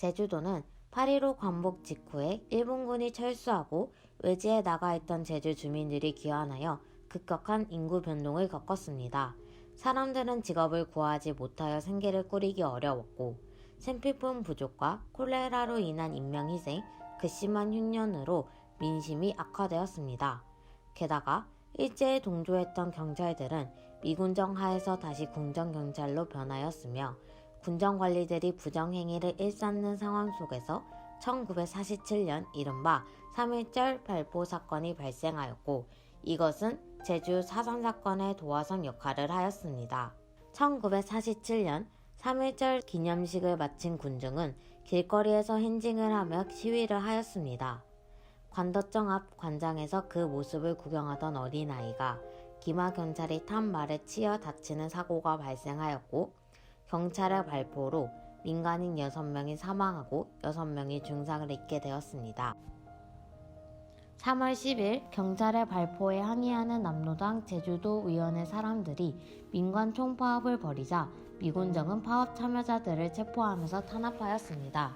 제주도는 8.15 광복 직후에 일본군이 철수하고 외지에 나가 있던 제주 주민들이 귀환하여 급격한 인구 변동을 겪었습니다. 사람들은 직업을 구하지 못하여 생계를 꾸리기 어려웠고 생필품 부족과 콜레라로 인한 인명희생, 극심한 흉년으로 민심이 악화되었습니다. 게다가 일제에 동조했던 경찰들은 미군정 하에서 다시 군정경찰로 변하였으며 군정관리들이 부정행위를 일삼는 상황 속에서 1947년 이른바 3.1절 발포 사건이 발생하였고 이것은 제주 4.3 사건의 도화선 역할을 하였습니다. 1947년 3.1절 기념식을 마친 군중은 길거리에서 행진을 하며 시위를 하였습니다. 관도청 앞 관장에서 그 모습을 구경하던 어린아이가 기마경찰이 탄 말에 치여 다치는 사고가 발생하였고 경찰의 발포로 민간인 6명이 사망하고 6명이 중상을 입게 되었습니다. 3월 10일 경찰의 발포에 항의하는 남로당 제주도위원회 사람들이 민관 총파업을 벌이자 미군정은 파업 참여자들을 체포하면서 탄압하였습니다.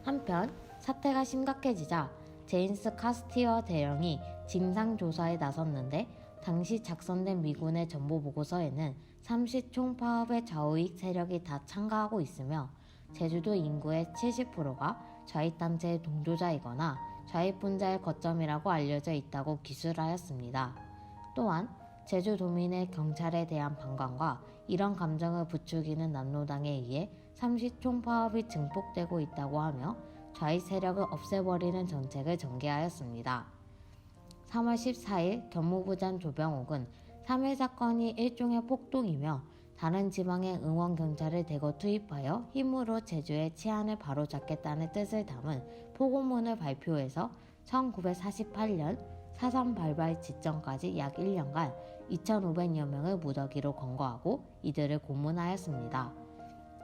한편 사태가 심각해지자 제임스 카스티어 대령이 진상조사에 나섰는데 당시 작성된 미군의 정보보고서에는 30 총파업의 좌우익 세력이 다 참가하고 있으며 제주도 인구의 70%가 좌익단체의 동조자이거나 좌익분자의 거점이라고 알려져 있다고 기술하였습니다. 또한 제주도민의 경찰에 대한 반감과 이런 감정을 부추기는 남로당에 의해 30 총파업이 증폭되고 있다고 하며 좌익 세력을 없애버리는 정책을 전개하였습니다. 3월 14일 경무부장 조병옥은 3.1 사건이 일종의 폭동이며 다른 지방의 응원경찰을 대거 투입하여 힘으로 제주의 치안을 바로잡겠다는 뜻을 담은 포고문을 발표해서 1948년 4.3 발발 직전까지 약 1년간 2,500여 명을 무더기로 검거하고 이들을 고문하였습니다.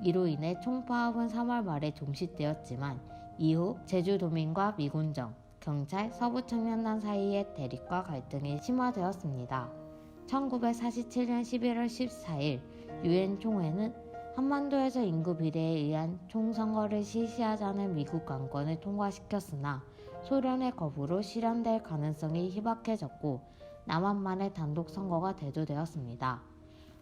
이로 인해 총파업은 3월 말에 종식되었지만 이후 제주도민과 미군정, 경찰, 서부청년단 사이의 대립과 갈등이 심화되었습니다. 1947년 11월 14일 유엔 총회는 한반도에서 인구 비례에 의한 총선거를 실시하자는 미국 안건을 통과시켰으나 소련의 거부로 실현될 가능성이 희박해졌고 남한만의 단독 선거가 대두되었습니다.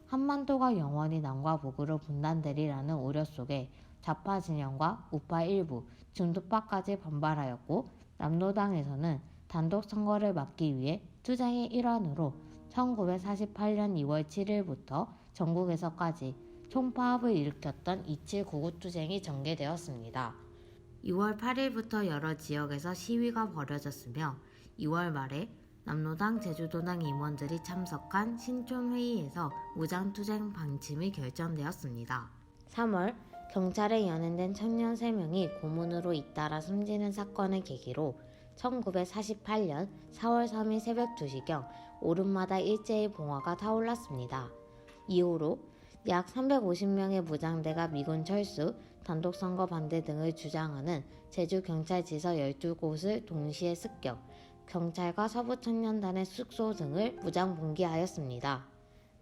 한반도가 영원히 남과 북으로 분단되리라는 우려 속에 좌파 진영과 우파 일부, 중도파까지 반발하였고 남로당에서는 단독 선거를 막기 위해 투쟁의 일환으로 1948년 2월 7일부터 전국에서까지 총파업을 일으켰던 2799 투쟁이 전개되었습니다. 2월 8일부터 여러 지역에서 시위가 벌어졌으며 2월 말에 남로당 제주도당 임원들이 참석한 신촌회의에서 무장투쟁 방침이 결정되었습니다. 3월 경찰에 연행된 청년 3명이 고문으로 잇따라 숨지는 사건을 계기로 1948년 4월 3일 새벽 2시경 오름마다 일제의 봉화가 타올랐습니다. 이후로 약 350명의 무장대가 미군 철수, 단독선거 반대 등을 주장하는 제주경찰지서 12곳을 동시에 습격, 경찰과 서부청년단의 숙소 등을 무장봉기하였습니다.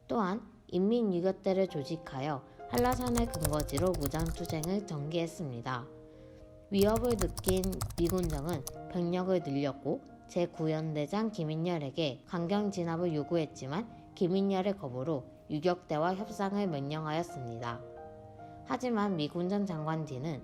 또한 인민유격대를 조직하여 한라산을 근거지로 무장투쟁을 전개했습니다. 위협을 느낀 미군정은 병력을 늘렸고 제9연대장 김인열에게 강경 진압을 요구했지만 김인열의 거부로 유격대와 협상을 명령하였습니다. 하지만 미군정 장관 뒤는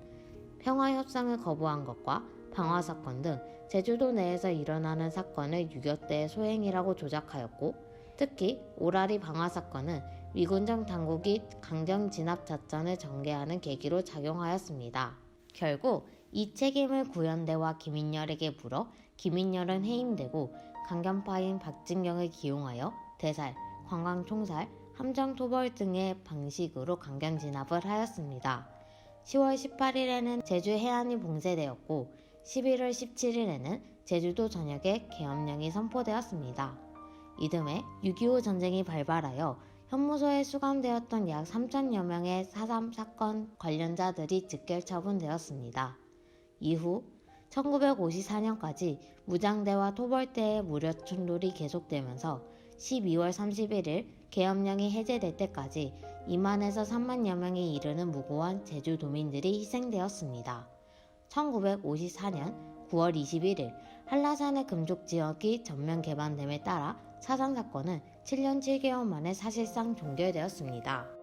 평화협상을 거부한 것과 방화사건 등 제주도 내에서 일어나는 사건을 유격대의 소행이라고 조작하였고 특히 오라리 방화사건은 미군정 당국이 강경 진압 작전을 전개하는 계기로 작용하였습니다. 결국 이 책임을 구연대와 김인열에게 물어 김인열은 해임되고 강경파인 박진경을 기용하여 대살, 관광총살, 함정토벌 등의 방식으로 강경 진압을 하였습니다. 10월 18일에는 제주 해안이 봉쇄되었고 11월 17일에는 제주도 전역에 계엄령이 선포되었습니다. 이듬해 6.25 전쟁이 발발하여 형무소에 수감되었던 약 3,000여 명의 4.3 사건 관련자들이 즉결 처분되었습니다. 이후 1954년까지 무장대와 토벌대의 무력 충돌이 계속되면서 12월 31일 계엄령이 해제될 때까지 2만에서 3만여 명에 이르는 무고한 제주도민들이 희생되었습니다. 1954년 9월 21일 한라산의 금족 지역이 전면 개방됨에 따라 사상 사건은 7년 7개월 만에 사실상 종결되었습니다.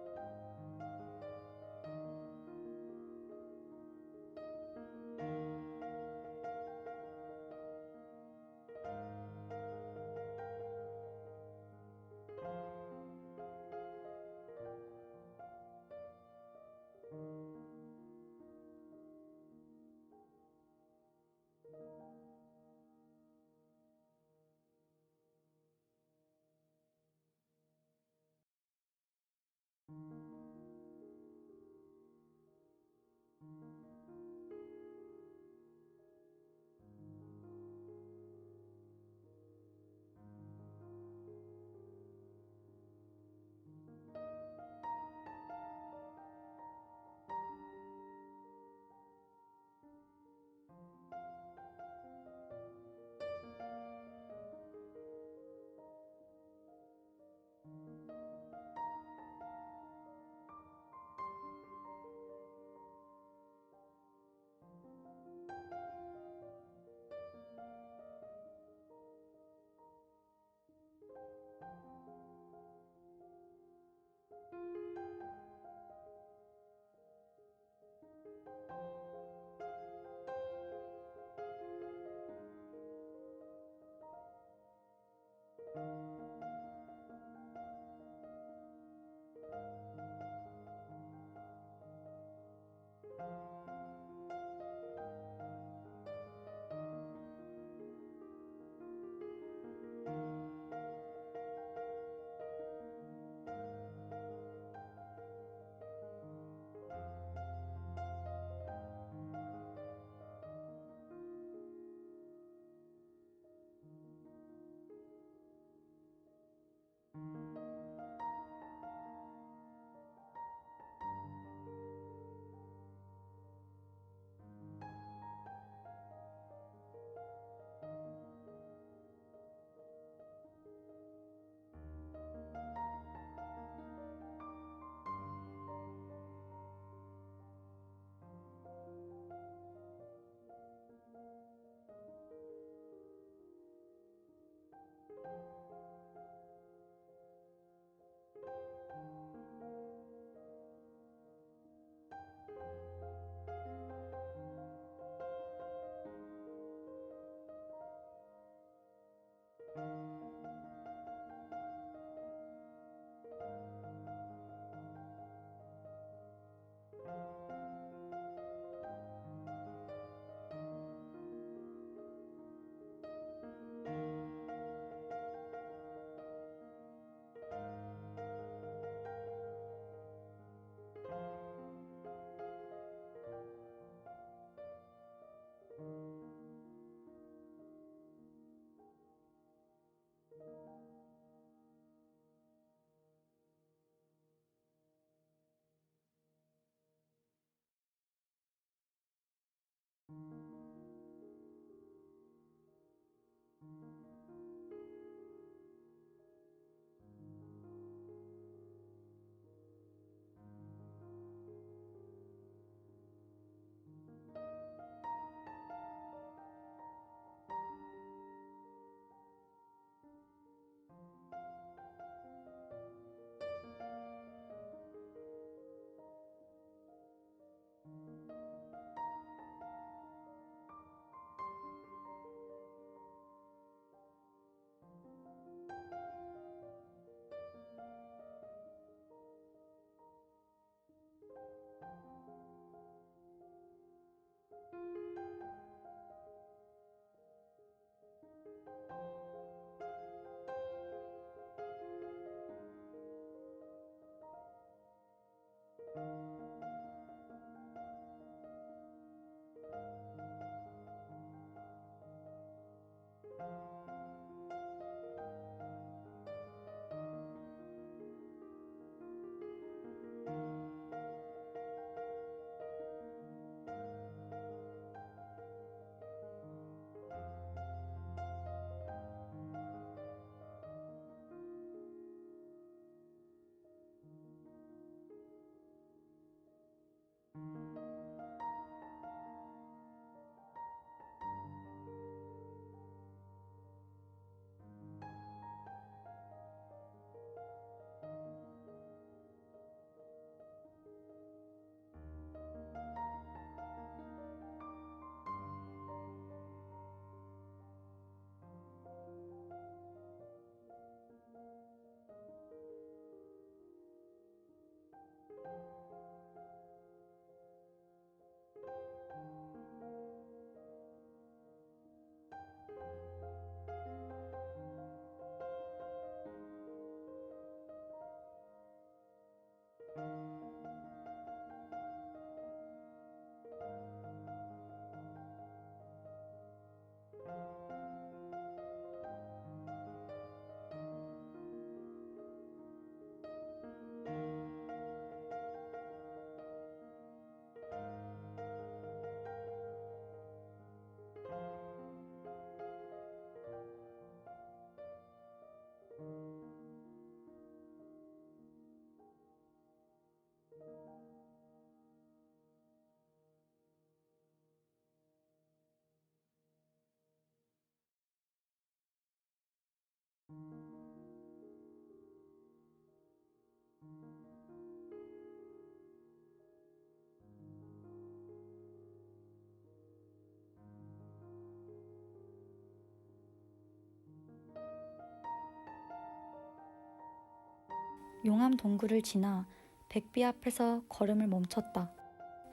용암 동굴을 지나 백비 앞에서 걸음을 멈췄다.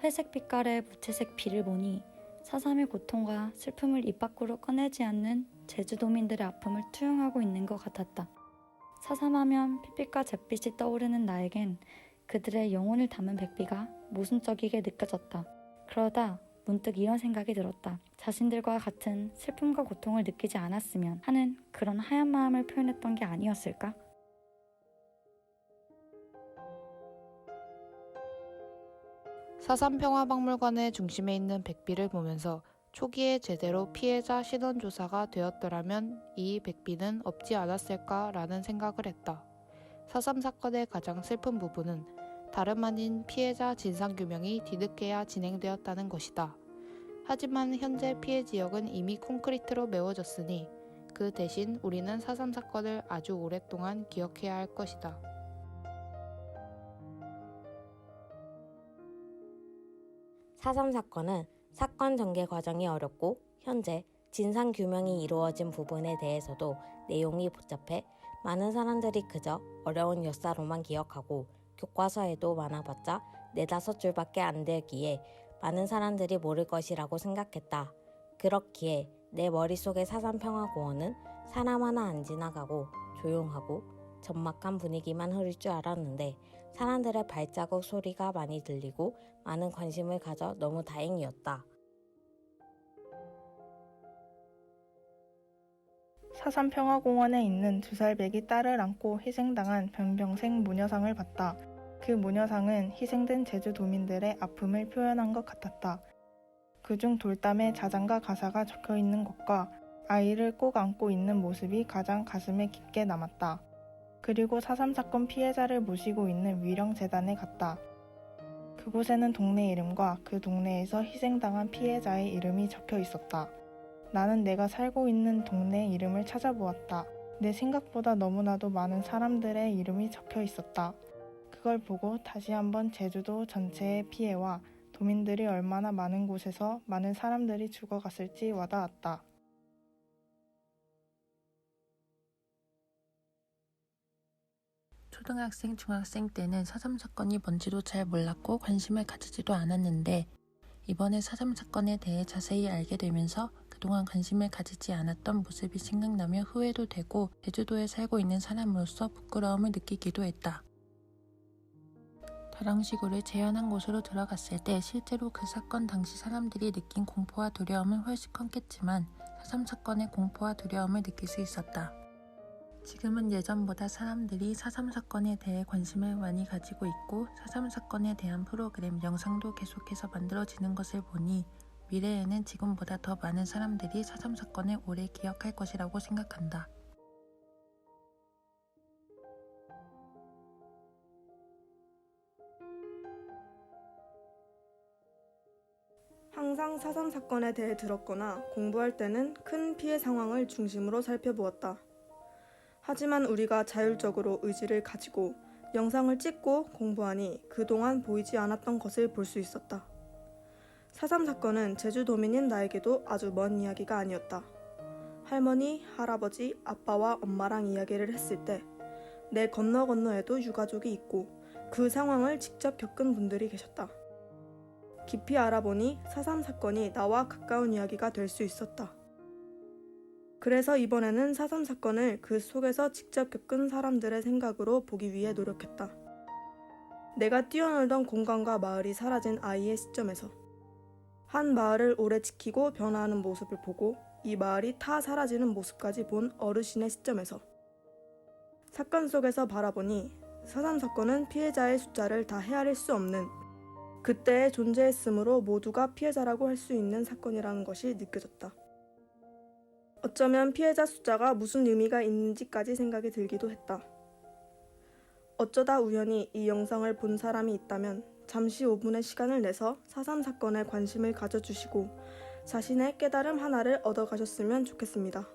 회색 빛깔의 무채색 비를 보니 4.3의 고통과 슬픔을 입 밖으로 꺼내지 않는 제주도민들의 아픔을 투영하고 있는 것 같았다. 4.3 하면 핏빛과 잿빛이 떠오르는 나에겐 그들의 영혼을 담은 백비가 모순적이게 느껴졌다. 그러다 문득 이런 생각이 들었다. 자신들과 같은 슬픔과 고통을 느끼지 않았으면 하는 그런 하얀 마음을 표현했던 게 아니었을까? 사삼평화박물관의 중심에 있는 백비를 보면서 초기에 제대로 피해자 신원조사가 되었더라면 이 백비는 없지 않았을까라는 생각을 했다. 4.3 사건의 가장 슬픈 부분은 다름 아닌 피해자 진상규명이 뒤늦게야 진행되었다는 것이다. 하지만 현재 피해 지역은 이미 콘크리트로 메워졌으니 그 대신 우리는 4.3 사건을 아주 오랫동안 기억해야 할 것이다. 4.3 사건은 사건 전개 과정이 어렵고 현재 진상규명이 이루어진 부분에 대해서도 내용이 복잡해 많은 사람들이 그저 어려운 역사로만 기억하고 교과서에도 많아봤자 4-5줄밖에 안 되기에 많은 사람들이 모를 것이라고 생각했다. 그렇기에 내 머릿속의 4.3 평화공원은 사람 하나 안 지나가고 조용하고 적막한 분위기만 흐를 줄 알았는데 사람들의 발자국 소리가 많이 들리고 많은 관심을 가져 너무 다행이었다. 4.3 평화공원에 있는 2살배기 딸을 안고 희생당한 변병생 모녀상을 봤다. 그 모녀상은 희생된 제주도민들의 아픔을 표현한 것 같았다. 그중 돌담에 자장가 가사가 적혀있는 것과 아이를 꼭 안고 있는 모습이 가장 가슴에 깊게 남았다. 그리고 4.3 사건 피해자를 모시고 있는 위령재단에 갔다. 그곳에는 동네 이름과 그 동네에서 희생당한 피해자의 이름이 적혀 있었다. 나는 내가 살고 있는 동네 이름을 찾아보았다. 내 생각보다 너무나도 많은 사람들의 이름이 적혀 있었다. 그걸 보고 다시 한번 제주도 전체의 피해와 도민들이 얼마나 많은 곳에서 많은 사람들이 죽어갔을지 와닿았다. 초등학생, 중학생 때는 4.3 사건이 뭔지도 잘 몰랐고 관심을 가지지도 않았는데 이번에 4.3 사건에 대해 자세히 알게 되면서 그동안 관심을 가지지 않았던 모습이 생각나며 후회도 되고 제주도에 살고 있는 사람으로서 부끄러움을 느끼기도 했다. 다랑시구를 재현한 곳으로 들어갔을 때 실제로 그 사건 당시 사람들이 느낀 공포와 두려움은 훨씬 컸겠지만 4.3 사건의 공포와 두려움을 느낄 수 있었다. 지금은 예전보다 사람들이 4.3 사건에 대해 관심을 많이 가지고 있고 4.3 사건에 대한 프로그램, 영상도 계속해서 만들어지는 것을 보니 미래에는 지금보다 더 많은 사람들이 4.3 사건을 오래 기억할 것이라고 생각한다. 항상 4.3 사건에 대해 들었거나 공부할 때는 큰 피해 상황을 중심으로 살펴보았다. 하지만 우리가 자율적으로 의지를 가지고 영상을 찍고 공부하니 그동안 보이지 않았던 것을 볼 수 있었다. 4.3 사건은 제주도민인 나에게도 아주 먼 이야기가 아니었다. 할머니, 할아버지, 아빠와 엄마랑 이야기를 했을 때 내 건너건너에도 유가족이 있고 그 상황을 직접 겪은 분들이 계셨다. 깊이 알아보니 4.3 사건이 나와 가까운 이야기가 될 수 있었다. 그래서 이번에는 4.3 사건을 그 속에서 직접 겪은 사람들의 생각으로 보기 위해 노력했다. 내가 뛰어놀던 공간과 마을이 사라진 아이의 시점에서 한 마을을 오래 지키고 변화하는 모습을 보고 이 마을이 다 사라지는 모습까지 본 어르신의 시점에서 사건 속에서 바라보니 4.3 사건은 피해자의 숫자를 다 헤아릴 수 없는 그때에 존재했으므로 모두가 피해자라고 할 수 있는 사건이라는 것이 느껴졌다. 어쩌면 피해자 숫자가 무슨 의미가 있는지까지 생각이 들기도 했다. 어쩌다 우연히 이 영상을 본 사람이 있다면 잠시 5분의 시간을 내서 4.3 사건에 관심을 가져주시고 자신의 깨달음 하나를 얻어가셨으면 좋겠습니다.